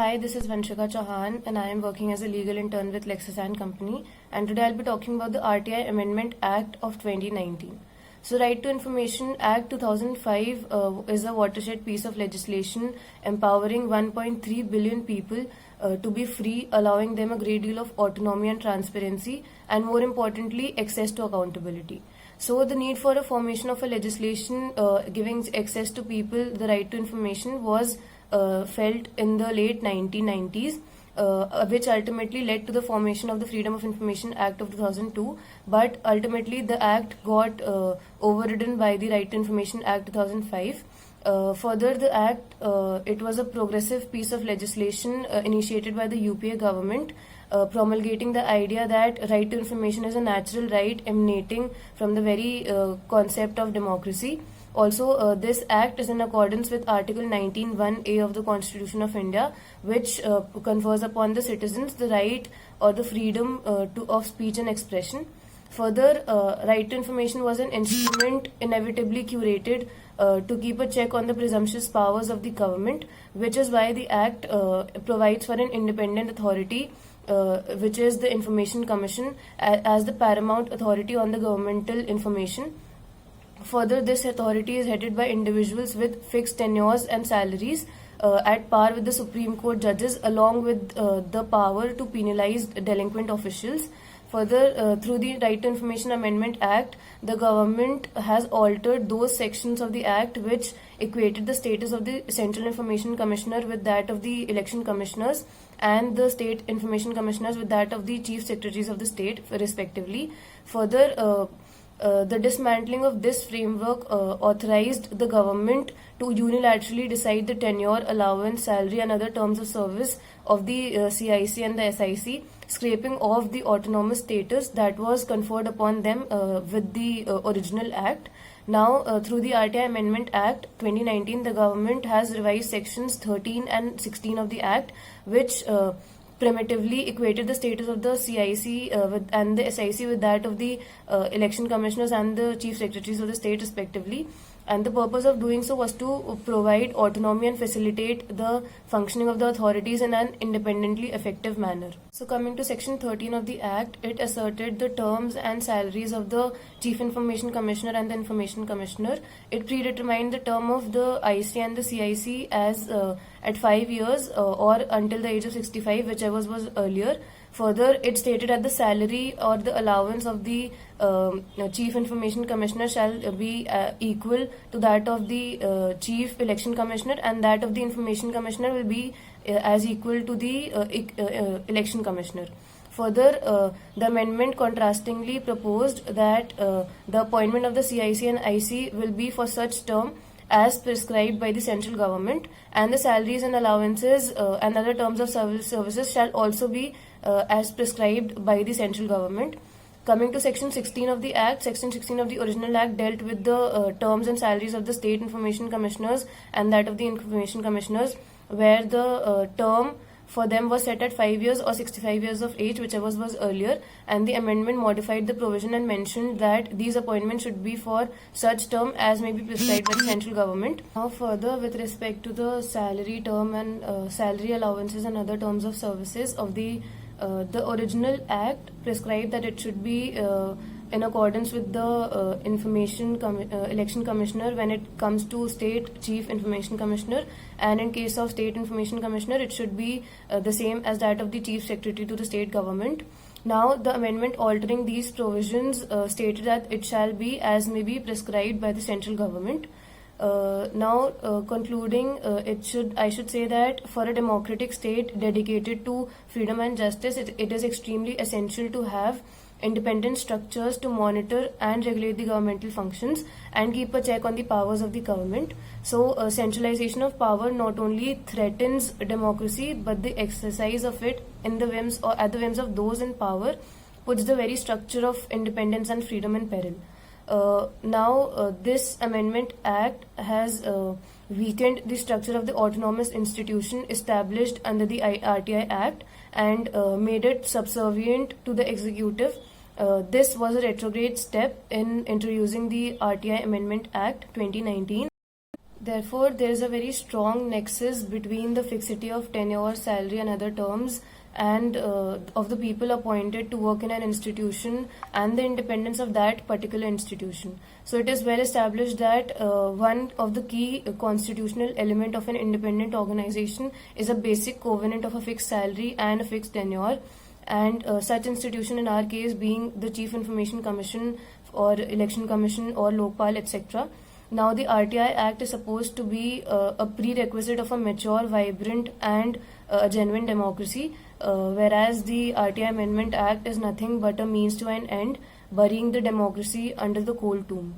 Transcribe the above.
Hi, this is Vanshika Chauhan and I am working as a legal intern with Lexis & Company, and today I'll be talking about the RTI Amendment Act of 2019. So Right to Information Act 2005 is a watershed piece of legislation empowering 1.3 billion people to be free, allowing them a great deal of autonomy and transparency, and more importantly, access to accountability. So the need for a formation of a legislation giving access to people the right to information was felt in the late 1990s, which ultimately led to the formation of the Freedom of Information Act of 2002. But ultimately, the act got overridden by the Right to Information Act 2005. Further, the act, it was a progressive piece of legislation initiated by the UPA government, promulgating the idea that right to information is a natural right emanating from the very concept of democracy. Also, this act is in accordance with Article 19(1)(a) of the Constitution of India, which confers upon the citizens the right or the freedom of speech and expression. Further, right to information was an instrument inevitably curated to keep a check on the presumptuous powers of the government, which is why the Act provides for an independent authority, which is the Information Commission, as the paramount authority on the governmental information. Further, this authority is headed by individuals with fixed tenures and salaries at par with the Supreme Court judges, along with the power to penalize delinquent officials. Further, through the Right to Information Amendment Act, the government has altered those sections of the Act which equated the status of the Central Information Commissioner with that of the Election Commissioners, and the State Information Commissioners with that of the Chief Secretaries of the State, respectively. Further, the dismantling of this framework authorized the government to unilaterally decide the tenure, allowance, salary, and other terms of service of the CIC and the SIC, scraping off the autonomous status that was conferred upon them with the original act. Now, through the RTI Amendment Act 2019, the government has revised sections 13 and 16 of the act, which primitively equated the status of the CIC and the SIC with that of the election commissioners and the chief secretaries of the state, respectively. And the purpose of doing so was to provide autonomy and facilitate the functioning of the authorities in an independently effective manner. So coming to section 13 of the Act, it asserted the terms and salaries of the Chief Information Commissioner and the Information Commissioner. It predetermined the term of the IC and the CIC as at 5 years or until the age of 65, whichever was earlier. Further, it stated that the salary or the allowance of the Chief Information Commissioner shall be equal to that of the Chief Election Commissioner, and that of the Information Commissioner will be as equal to the Election Commissioner. Further, the amendment contrastingly proposed that the appointment of the CIC and IC will be for such term as prescribed by the central government, and the salaries and allowances and other terms of services shall also be as prescribed by the central government. Coming to section 16 of the Act, section 16 of the original Act dealt with the terms and salaries of the State Information Commissioners and that of the Information Commissioners, where the term for them was set at 5 years or 65 years of age, whichever was earlier, and the amendment modified the provision and mentioned that these appointments should be for such term as may be prescribed by the central government. Now further, with respect to the salary term and salary allowances and other terms of services of the original Act prescribed that it should be in accordance with the Election Commissioner when it comes to State Chief Information Commissioner, and in case of State Information Commissioner, it should be the same as that of the Chief Secretary to the state government. Now, the amendment altering these provisions stated that it shall be as may be prescribed by the central government. Concluding, I should say that for a democratic state dedicated to freedom and justice, it is extremely essential to have independent structures to monitor and regulate the governmental functions and keep a check on the powers of the government. So, centralization of power not only threatens democracy, but the exercise of it in the whims or at the whims of those in power puts the very structure of independence and freedom in peril. This Amendment Act has weakened the structure of the autonomous institution established under the RTI Act and made it subservient to the executive. This was a retrograde step in introducing the RTI Amendment Act 2019. Therefore, there is a very strong nexus between the fixity of tenure, salary, and other terms, and of the people appointed to work in an institution and the independence of that particular institution. So, it is well established that one of the key constitutional element of an independent organization is a basic covenant of a fixed salary and a fixed tenure. And such institution in our case being the Chief Information Commission or Election Commission or Lokpal, etc. Now, the RTI Act is supposed to be a prerequisite of a mature, vibrant, and genuine democracy, whereas the RTI Amendment Act is nothing but a means to an end, burying the democracy under the coal tomb.